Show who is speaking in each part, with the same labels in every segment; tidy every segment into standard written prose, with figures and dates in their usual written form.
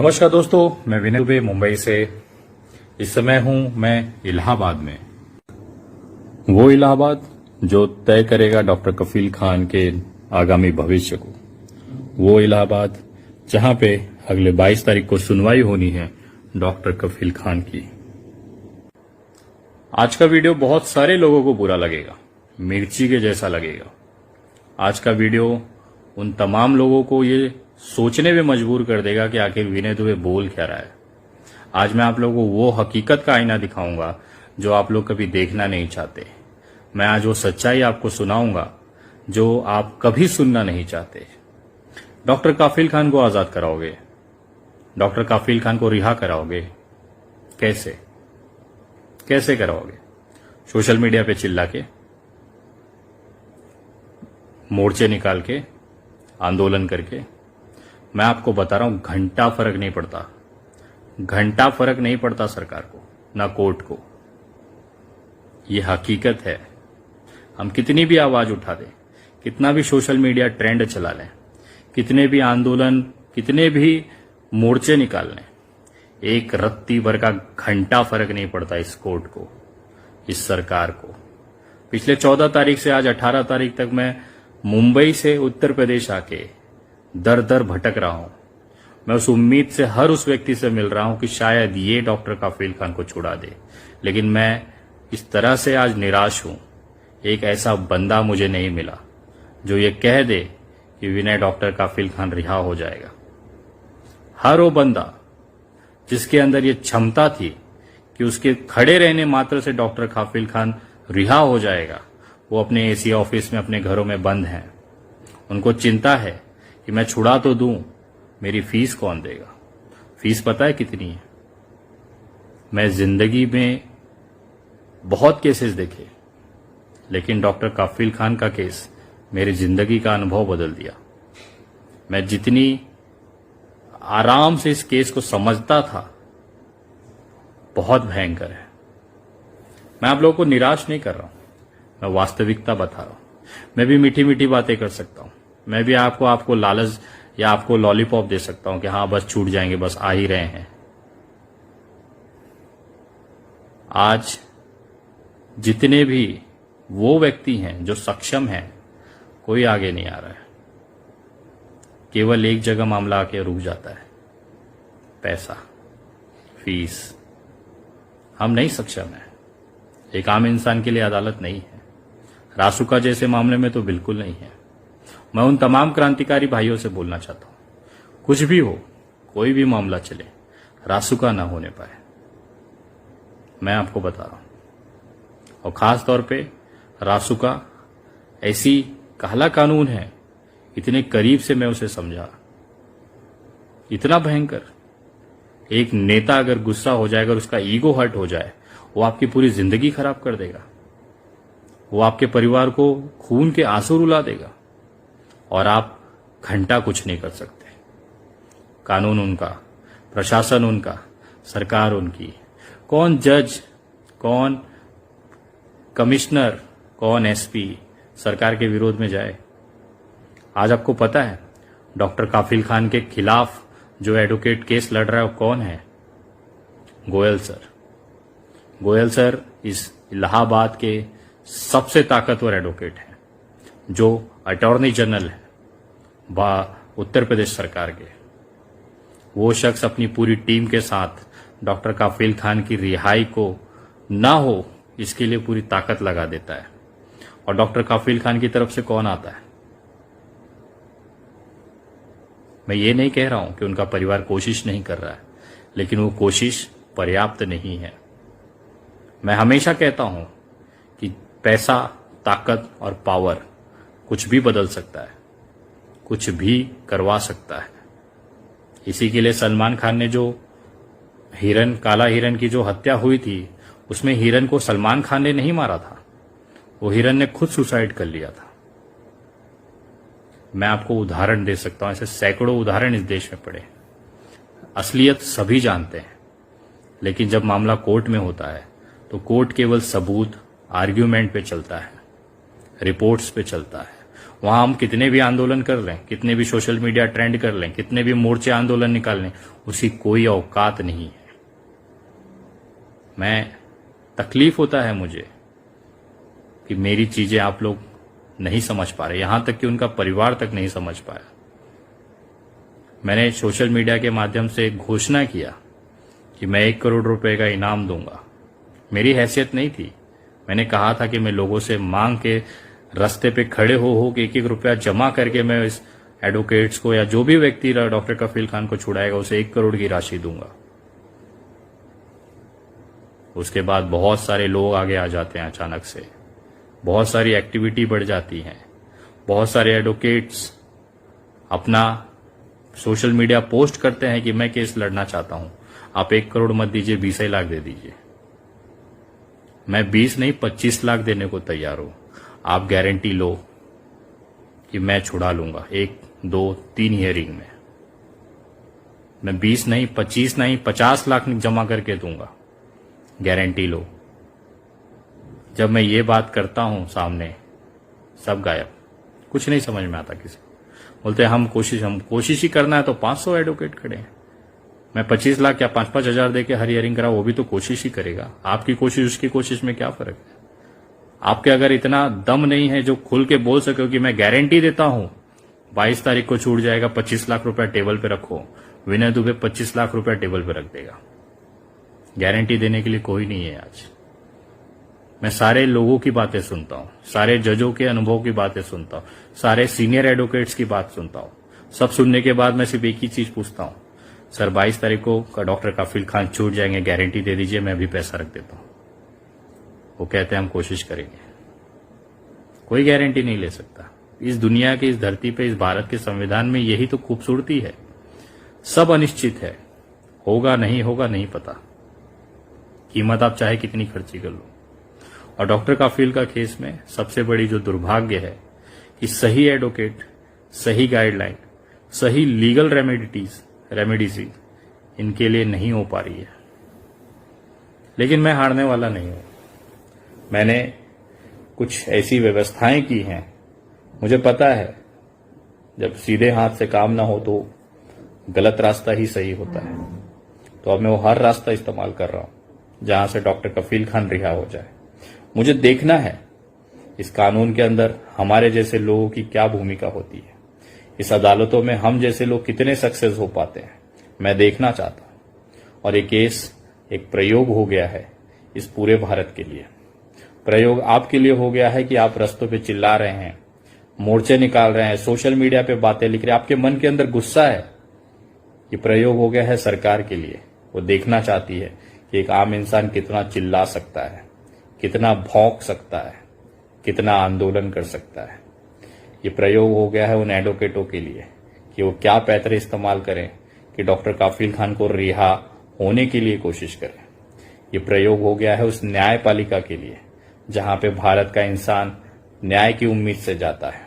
Speaker 1: नमस्कार दोस्तों, मैं विनय दुबे मुंबई से। इस समय हूं मैं इलाहाबाद में। वो इलाहाबाद जो तय करेगा डॉक्टर कफील खान के आगामी भविष्य को। वो इलाहाबाद जहां पे अगले 22 तारीख को सुनवाई होनी है डॉक्टर कफील खान की। आज का वीडियो बहुत सारे लोगों को बुरा लगेगा, मिर्ची के जैसा लगेगा। आज का वीडियो उन तमाम लोगों को ये सोचने में मजबूर कर देगा कि आखिर विनय दुबे बोल क्या रहा है। आज मैं आप लोगों को वो हकीकत का आईना दिखाऊंगा जो आप लोग कभी देखना नहीं चाहते। मैं आज वो सच्चाई आपको सुनाऊंगा जो आप कभी सुनना नहीं चाहते। डॉक्टर काफिल खान को आजाद कराओगे, डॉक्टर काफिल खान को रिहा कराओगे, कैसे कैसे कराओगे? सोशल मीडिया पे चिल्ला के, मोर्चे निकाल के, आंदोलन करके? मैं आपको बता रहा हूं, घंटा फर्क नहीं पड़ता, घंटा फर्क नहीं पड़ता सरकार को, ना कोर्ट को। यह हकीकत है। हम कितनी भी आवाज उठा दें, कितना भी सोशल मीडिया ट्रेंड चला लें, कितने भी आंदोलन, कितने भी मोर्चे निकाल लें, एक रत्ती भर का घंटा फर्क नहीं पड़ता इस कोर्ट को, इस सरकार को। पिछले 14 तारीख से आज 18 तारीख तक मैं मुंबई से उत्तर प्रदेश आके दर दर भटक रहा हूं। मैं उस उम्मीद से हर उस व्यक्ति से मिल रहा हूं कि शायद ये डॉक्टर काफिल खान को छुड़ा दे, लेकिन मैं इस तरह से आज निराश हूं। एक ऐसा बंदा मुझे नहीं मिला जो ये कह दे कि विनय डॉक्टर काफिल खान रिहा हो जाएगा। हर वो बंदा जिसके अंदर ये क्षमता थी कि उसके खड़े रहने मात्र से डॉक्टर काफिल खान रिहा हो जाएगा, वो अपने एसी ऑफिस में अपने घरों में बंद हैं। उनको चिंता है कि मैं छुड़ा तो दूं, मेरी फीस कौन देगा? फीस पता है कितनी है? मैं जिंदगी में बहुत केसेस देखे, लेकिन डॉक्टर काफिल खान का केस मेरी जिंदगी का अनुभव बदल दिया। मैं जितनी आराम से इस केस को समझता था, बहुत भयंकर है। मैं आप लोगों को निराश नहीं कर रहा हूं, मैं वास्तविकता बता रहा हूं। मैं भी मीठी मीठी बातें कर सकता हूं, मैं भी आपको लालच या आपको लॉलीपॉप दे सकता हूं कि हाँ बस छूट जाएंगे, बस आ ही रहे हैं। आज जितने भी वो व्यक्ति हैं जो सक्षम हैं, कोई आगे नहीं आ रहा है। केवल एक जगह मामला आके रुक जाता है, पैसा, फीस। हम नहीं सक्षम है। एक आम इंसान के लिए अदालत नहीं है। रासुका जैसे मामले में तो बिल्कुल नहीं है। मैं उन तमाम क्रांतिकारी भाइयों से बोलना चाहता हूं, कुछ भी हो, कोई भी मामला चले, रासुका ना होने पाए। मैं आपको बता रहा हूं। और खास तौर पे रासुका ऐसी काला कानून है, इतने करीब से मैं उसे समझा, इतना भयंकर। एक नेता अगर गुस्सा हो जाए, अगर उसका ईगो हर्ट हो जाए, वो आपकी पूरी जिंदगी खराब कर देगा। वो आपके परिवार को खून के आंसू रुला देगा और आप घंटा कुछ नहीं कर सकते। कानून उनका, प्रशासन उनका, सरकार उनकी। कौन जज, कौन कमिश्नर, कौन एसपी सरकार के विरोध में जाए? आज आपको पता है डॉक्टर काफिल खान के खिलाफ जो एडवोकेट केस लड़ रहा है वो कौन है? गोयल सर। गोयल सर इस इलाहाबाद के सबसे ताकतवर एडवोकेट हैं, जो अटॉर्नी जनरल है उत्तर प्रदेश सरकार के। वो शख्स अपनी पूरी टीम के साथ डॉक्टर काफिल खान की रिहाई को ना हो, इसके लिए पूरी ताकत लगा देता है। और डॉक्टर काफिल खान की तरफ से कौन आता है? मैं ये नहीं कह रहा हूं कि उनका परिवार कोशिश नहीं कर रहा है, लेकिन वो कोशिश पर्याप्त नहीं है। मैं हमेशा कहता हूं कि पैसा, ताकत और पावर कुछ भी बदल सकता है, कुछ भी करवा सकता है। इसी के लिए सलमान खान ने जो हिरन, काला हिरन की जो हत्या हुई थी, उसमें हिरन को सलमान खान ने नहीं मारा था, वो हिरन ने खुद सुसाइड कर लिया था। मैं आपको उदाहरण दे सकता हूं, ऐसे सैकड़ों उदाहरण इस देश में पड़े। असलियत सभी जानते हैं, लेकिन जब मामला कोर्ट में होता है तो कोर्ट केवल सबूत, आर्ग्यूमेंट पे चलता है, रिपोर्ट्स पे चलता है। वहां हम कितने भी आंदोलन कर लें, कितने भी सोशल मीडिया ट्रेंड कर लें, कितने भी मोर्चे आंदोलन निकाल लें, उसकी कोई औकात नहीं है। मैं तकलीफ होता है मुझे कि मेरी चीजें आप लोग नहीं समझ पा रहे, यहां तक कि उनका परिवार तक नहीं समझ पाया। मैंने सोशल मीडिया के माध्यम से घोषणा किया कि मैं 1 करोड़ रुपए का इनाम दूंगा। मेरी हैसियत नहीं थी। मैंने कहा था कि मैं लोगों से मांग के रास्ते पे खड़े हो के 1-1 रुपया जमा करके मैं इस एडवोकेट्स को या जो भी व्यक्ति डॉक्टर कफील खान को छुड़ाएगा उसे 1 करोड़ की राशि दूंगा। उसके बाद बहुत सारे लोग आगे आ जाते हैं अचानक से, बहुत सारी एक्टिविटी बढ़ जाती है, बहुत सारे एडवोकेट्स अपना सोशल मीडिया पोस्ट करते हैं कि मैं केस लड़ना चाहता हूं, आप 1 करोड़ मत दीजिए, 20 लाख दे दीजिए। मैं 20 नहीं 25 लाख देने को तैयार हूं। आप गारंटी लो कि मैं छुड़ा लूंगा 1, 2, 3 हियरिंग में। मैं 20 नहीं 25 नहीं 50 लाख जमा करके दूंगा, गारंटी लो। जब मैं ये बात करता हूं सामने, सब गायब, कुछ नहीं समझ में आता किसी। बोलते हैं हम कोशिश ही करना है तो 500 एडवोकेट खड़े हैं। मैं 25 लाख या 5-5 हजार देके हर हियरिंग करा, वो भी तो कोशिश ही करेगा। आपकी कोशिश उसकी कोशिश में क्या फर्क है? आपके अगर इतना दम नहीं है जो खुल के बोल सके कि मैं गारंटी देता हूं 22 तारीख को छूट जाएगा, 25 लाख रुपया टेबल पे रखो, विनय दुबे 25 लाख रुपया टेबल पे रख देगा। गारंटी देने के लिए कोई नहीं है आज। मैं सारे लोगों की बातें सुनता हूं, सारे जजों के अनुभव की बातें सुनता हूं, सारे सीनियर एडवोकेट्स की बात सुनता हूं। सब सुनने के बाद मैं सिर्फ एक ही चीज पूछता हूं, सर 22 तारीख को डॉक्टर कफील खान छूट जाएंगे, गारंटी दे दीजिए, मैं भी पैसा रख देता हूं। वो कहते हैं हम कोशिश करेंगे। कोई गारंटी नहीं ले सकता। इस दुनिया की, इस धरती पे, इस भारत के संविधान में यही तो खूबसूरती है। सब अनिश्चित है, होगा नहीं होगा नहीं पता, कीमत आप चाहे कितनी खर्ची कर लो। और डॉक्टर कफील का केस में सबसे बड़ी जो दुर्भाग्य है कि सही एडवोकेट, सही गाइडलाइन, सही लीगल रेमेडीज इनके लिए नहीं हो पा रही है। लेकिन मैं हारने वाला नहीं हूं। मैंने कुछ ऐसी व्यवस्थाएं की हैं, मुझे पता है जब सीधे हाथ से काम ना हो तो गलत रास्ता ही सही होता है। तो अब मैं वो हर रास्ता इस्तेमाल कर रहा हूं जहां से डॉक्टर कफील खान रिहा हो जाए। मुझे देखना है इस कानून के अंदर हमारे जैसे लोगों की क्या भूमिका होती है, इस अदालतों में हम जैसे लोग कितने सक्सेस हो पाते हैं, मैं देखना चाहता हूं। और ये केस एक प्रयोग हो गया है इस पूरे भारत के लिए। प्रयोग आपके लिए हो गया है कि आप रस्तों पे चिल्ला रहे हैं, मोर्चे निकाल रहे हैं, सोशल मीडिया पे बातें लिख रहे हैं, आपके मन के अंदर गुस्सा है। ये प्रयोग हो गया है सरकार के लिए। वो देखना चाहती है कि एक आम इंसान कितना चिल्ला सकता है, कितना भौंक सकता है, कितना आंदोलन कर सकता है। ये प्रयोग हो गया है उन एडवोकेटों के लिए कि वो क्या पैतरे इस्तेमाल करें कि डॉक्टर कफील खान को रिहा होने के लिए कोशिश करें। ये प्रयोग हो गया है उस न्यायपालिका के लिए जहां पे भारत का इंसान न्याय की उम्मीद से जाता है।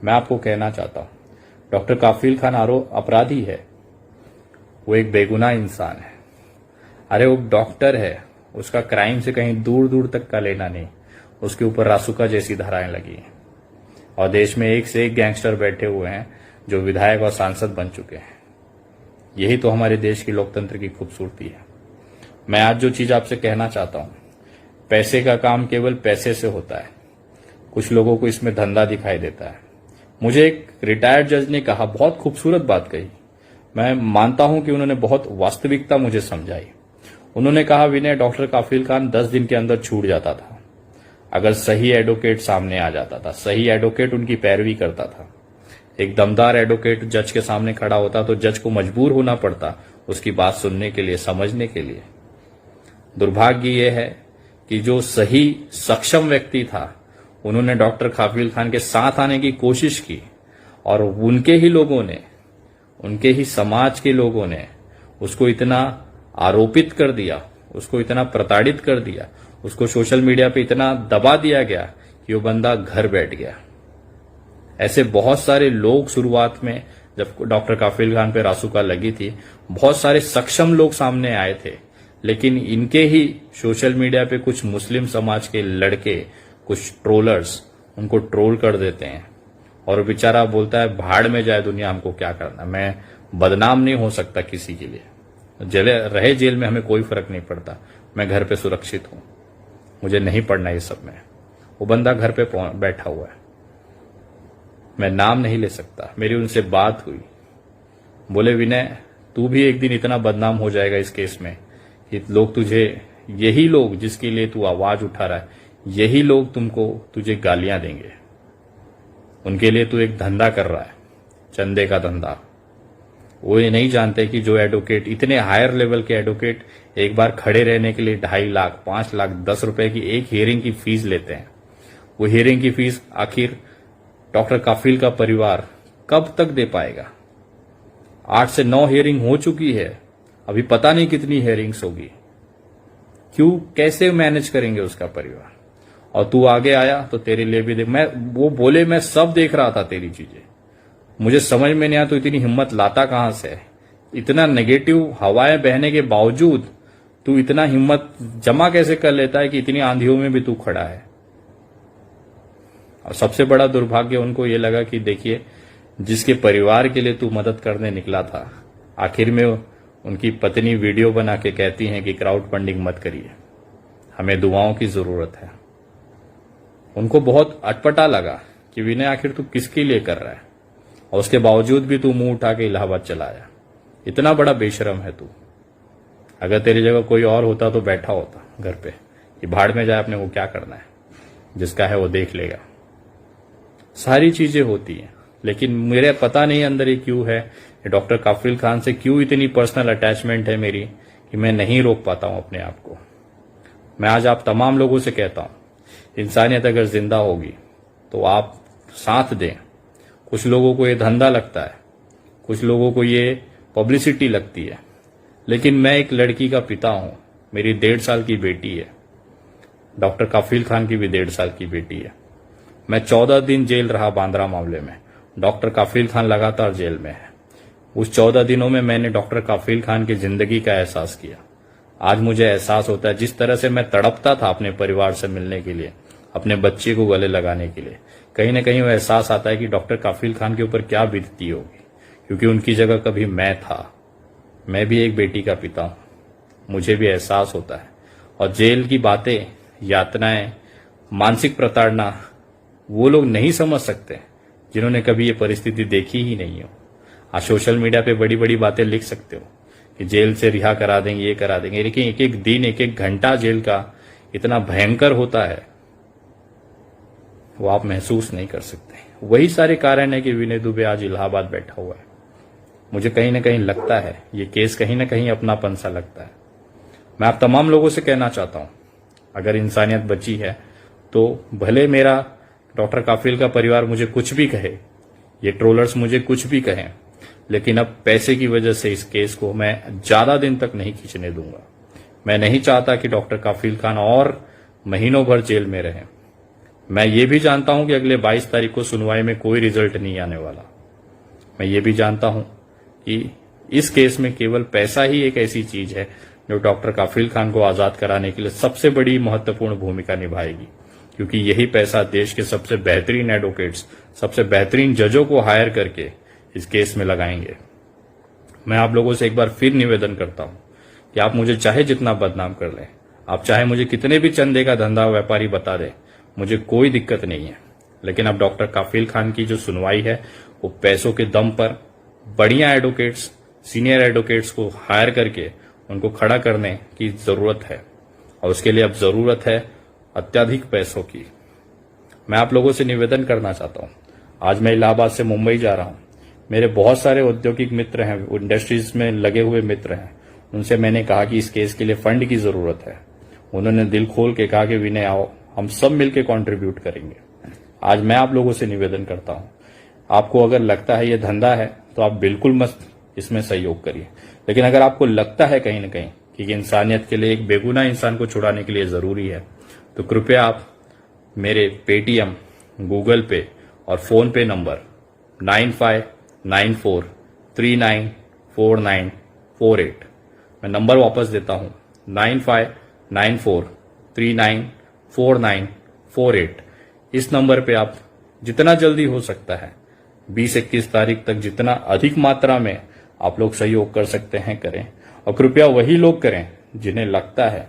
Speaker 1: मैं आपको कहना चाहता हूं, डॉक्टर कफील खान अपराधी है, वो एक बेगुनाह इंसान है। अरे वो डॉक्टर है, उसका क्राइम से कहीं दूर दूर तक का लेना नहीं। उसके ऊपर रासुका जैसी धाराएं लगी हैं और देश में एक से एक गैंगस्टर बैठे हुए हैं जो विधायक और सांसद बन चुके हैं। यही तो हमारे देश की लोकतंत्र की खूबसूरती है। मैं आज जो चीज आपसे कहना चाहता हूं, पैसे का काम केवल पैसे से होता है। कुछ लोगों को इसमें धंधा दिखाई देता है। मुझे एक रिटायर्ड जज ने कहा, बहुत खूबसूरत बात कही, मैं मानता हूं कि उन्होंने बहुत वास्तविकता मुझे समझाई। उन्होंने कहा, विनय, डॉक्टर कफील खान 10 दिन के अंदर छूट जाता था अगर सही एडवोकेट सामने आ जाता था, सही एडवोकेट उनकी पैरवी करता था। एक दमदार एडवोकेट जज के सामने खड़ा होता तो जज को मजबूर होना पड़ता उसकी बात सुनने के लिए, समझने के लिए। दुर्भाग्य ये है कि जो सही सक्षम व्यक्ति था उन्होंने डॉक्टर कफील खान के साथ आने की कोशिश की और उनके ही लोगों ने, उनके ही समाज के लोगों ने उसको इतना आरोपित कर दिया, उसको इतना प्रताड़ित कर दिया, उसको सोशल मीडिया पे इतना दबा दिया गया कि वो बंदा घर बैठ गया। ऐसे बहुत सारे लोग शुरुआत में जब डॉक्टर कफील खान पे रासुका लगी थी, बहुत सारे सक्षम लोग सामने आए थे, लेकिन इनके ही सोशल मीडिया पे कुछ मुस्लिम समाज के लड़के, कुछ ट्रोलर्स उनको ट्रोल कर देते हैं, और बेचारा बोलता है भाड़ में जाए दुनिया, हमको क्या करना। मैं बदनाम नहीं हो सकता किसी के लिए। रहे जेल में हमें कोई फर्क नहीं पड़ता, मैं घर पे सुरक्षित हूं, मुझे नहीं पढ़ना ये सब में। वो बंदा घर पे बैठा हुआ है, मैं नाम नहीं ले सकता। मेरी उनसे बात हुई, बोले विनय तू भी एक दिन इतना बदनाम हो जाएगा इस केस में कि लोग तुझे, यही लोग जिसके लिए तू आवाज उठा रहा है, यही लोग तुझे गालियां देंगे। उनके लिए तू एक धंधा कर रहा है, चंदे का धंधा। वो ये नहीं जानते कि जो एडवोकेट, इतने हायर लेवल के एडवोकेट एक बार खड़े रहने के लिए 2.5 लाख 5 लाख 10 रुपए की एक हियरिंग की फीस लेते हैं। वो हियरिंग की फीस आखिर डॉक्टर काफिल का परिवार कब तक दे पाएगा? 8 से 9 हियरिंग हो चुकी है, अभी पता नहीं कितनी हियरिंग्स होगी। क्यों, कैसे मैनेज करेंगे उसका परिवार? और तू आगे आया तो तेरे लिए भी वो बोले मैं सब देख रहा था तेरी चीजें, मुझे समझ में नहीं आया तो इतनी हिम्मत लाता कहां से? इतना नेगेटिव हवाएं बहने के बावजूद तू इतना हिम्मत जमा कैसे कर लेता है कि इतनी आंधियों में भी तू खड़ा है? और सबसे बड़ा दुर्भाग्य उनको ये लगा कि देखिए, जिसके परिवार के लिए तू मदद करने निकला था, आखिर में उनकी पत्नी वीडियो बना के कहती हैं कि क्राउड फंडिंग मत करिए, हमें दुआओं की जरूरत है। उनको बहुत अटपटा लगा कि विनय आखिर तू किसके लिए कर रहा है, और उसके बावजूद भी तू मुंह उठा के इलाहाबाद चला आया। इतना बड़ा बेशरम है तू। अगर तेरी जगह कोई और होता तो बैठा होता घर पे कि भाड़ में जाए, अपने को क्या करना है, जिसका है वो देख लेगा। सारी चीजें होती हैं, लेकिन मेरे पता नहीं अंदर ये क्यों है, डॉक्टर काफिल खान से क्यों इतनी पर्सनल अटैचमेंट है मेरी कि मैं नहीं रोक पाता हूं अपने आप को। मैं आज आप तमाम लोगों से कहता हूं, इंसानियत अगर जिंदा होगी तो आप साथ दें। कुछ लोगों को ये धंधा लगता है, कुछ लोगों को ये पब्लिसिटी लगती है, लेकिन मैं एक लड़की का पिता हूं, मेरी 1.5 साल की बेटी है, डॉक्टर काफिल खान की भी 1.5 साल की बेटी है। मैं 14 दिन जेल रहा बांद्रा मामले में, डॉक्टर काफिल खान लगातार जेल में है। उस 14 दिनों में मैंने डॉक्टर काफिल खान की जिंदगी का एहसास किया। आज मुझे एहसास होता है, जिस तरह से मैं तड़पता था अपने परिवार से मिलने के लिए, अपने बच्चे को गले लगाने के लिए, कहीं ना कहीं वो एहसास आता है कि डॉक्टर काफिल खान के ऊपर क्या बीतती होगी, क्योंकि उनकी जगह कभी मैं था। मैं भी एक बेटी का पिता हूं, मुझे भी एहसास होता है। और जेल की बातें, यातनाएं, मानसिक प्रताड़ना वो लोग नहीं समझ सकते जिन्होंने कभी ये परिस्थिति देखी ही नहीं हो। आज सोशल मीडिया पे बड़ी बड़ी बातें लिख सकते हो कि जेल से रिहा करा देंगे, ये करा देंगे, लेकिन एक एक दिन, एक एक घंटा जेल का इतना भयंकर होता है, वो आप महसूस नहीं कर सकते। वही सारे कारण है कि विनय दुबे आज इलाहाबाद बैठा हुआ है। मुझे कहीं ना कहीं लगता है ये केस कहीं ना कहीं अपनापन सा लगता है। मैं आप तमाम लोगों से कहना चाहता हूं, अगर इंसानियत बची है तो भले मेरा डॉक्टर काफिल का परिवार मुझे कुछ भी कहे, ये ट्रोलर्स मुझे कुछ भी कहें, लेकिन अब पैसे की वजह से इस केस को मैं ज्यादा दिन तक नहीं खींचने दूंगा। मैं नहीं चाहता कि डॉक्टर काफिल खान और महीनों भर जेल में रहें। मैं ये भी जानता हूं कि अगले 22 तारीख को सुनवाई में कोई रिजल्ट नहीं आने वाला। मैं ये भी जानता हूं कि इस केस में केवल पैसा ही एक ऐसी चीज है जो डॉक्टर काफिल खान को आजाद कराने के लिए सबसे बड़ी महत्वपूर्ण भूमिका निभाएगी, क्योंकि यही पैसा देश के सबसे बेहतरीन एडवोकेट्स, सबसे बेहतरीन जजों को हायर करके इस केस में लगाएंगे। मैं आप लोगों से एक बार फिर निवेदन करता हूं कि आप मुझे चाहे जितना बदनाम कर लें, आप चाहे मुझे कितने भी चंदे का धंधा व्यापारी बता दें, मुझे कोई दिक्कत नहीं है, लेकिन अब डॉक्टर काफिल खान की जो सुनवाई है वो पैसों के दम पर बढ़िया एडवोकेट्स, सीनियर एडवोकेट्स को हायर करके उनको खड़ा करने की जरूरत है, और उसके लिए अब जरूरत है अत्यधिक पैसों की। मैं आप लोगों से निवेदन करना चाहता हूं, आज मैं इलाहाबाद से मुंबई जा रहा हूं। मेरे बहुत सारे औद्योगिक मित्र हैं, इंडस्ट्रीज में लगे हुए मित्र हैं, उनसे मैंने कहा कि इस केस के लिए फंड की जरूरत है। उन्होंने दिल खोल के कहा कि विनय आओ, हम सब मिलकर कंट्रीब्यूट करेंगे। आज मैं आप लोगों से निवेदन करता हूं, आपको अगर लगता है ये धंधा है तो आप बिल्कुल मत इसमें सहयोग करिए, लेकिन अगर आपको लगता है कहीं ना कहीं कि इंसानियत के लिए, एक बेगुनाह इंसान को छुड़ाने के लिए जरूरी है, तो कृपया आप मेरे पेटीएम, गूगल पे और फोन पे नंबर 9594394948, मैं नंबर वापस देता हूं 9594394948, इस नंबर पे आप जितना जल्दी हो सकता है 20-21 तारीख तक जितना अधिक मात्रा में आप लोग सहयोग कर सकते हैं करें। और कृपया वही लोग करें जिन्हें लगता है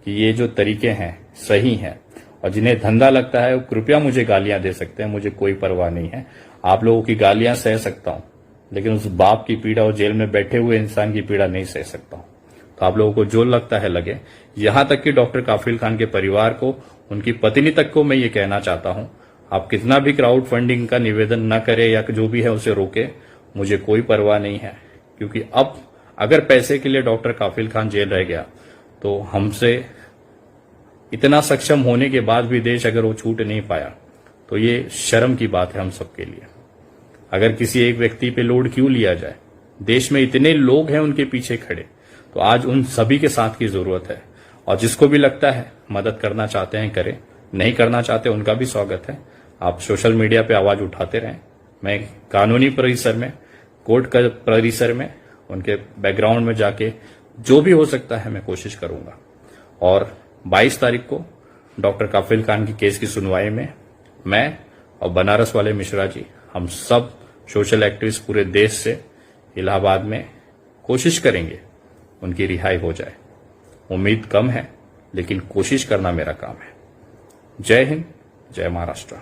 Speaker 1: कि ये जो तरीके हैं सही हैं, और जिन्हें धंधा लगता है वो कृपया मुझे गालियां दे सकते हैं, मुझे कोई परवाह नहीं है। आप लोगों की गालियां सह सकता हूं, लेकिन उस बाप की पीड़ा और जेल में बैठे हुए इंसान की पीड़ा नहीं सह सकता हूं। तो आप लोगों को जो लगता है लगे। यहां तक कि डॉक्टर काफिल खान के परिवार को, उनकी पत्नी तक को मैं ये कहना चाहता हूं, आप कितना भी क्राउड फंडिंग का निवेदन न करें या जो भी है उसे रोके, मुझे कोई परवाह नहीं है। क्योंकि अब अगर पैसे के लिए डॉक्टर काफिल खान जेल रह गया तो हमसे इतना सक्षम होने के बाद भी देश अगर वो छूट नहीं पाया तो ये शर्म की बात है हम सबके लिए। अगर किसी एक व्यक्ति पे लोड क्यों लिया जाए, देश में इतने लोग हैं उनके पीछे खड़े, तो आज उन सभी के साथ की जरूरत है। और जिसको भी लगता है मदद करना चाहते हैं करें, नहीं करना चाहते उनका भी स्वागत है। आप सोशल मीडिया पे आवाज उठाते रहें। मैं कानूनी परिसर में, कोर्ट का परिसर में, उनके बैकग्राउंड में जाके जो भी हो सकता है मैं कोशिश करूंगा। और 22 तारीख को डॉक्टर काफिल खान की केस की सुनवाई में मैं और बनारस वाले मिश्रा जी, हम सब सोशल एक्टिविस्ट पूरे देश से इलाहाबाद में कोशिश करेंगे उनकी रिहाई हो जाए। उम्मीद कम है, लेकिन कोशिश करना मेरा काम है। जय हिंद, जय महाराष्ट्र।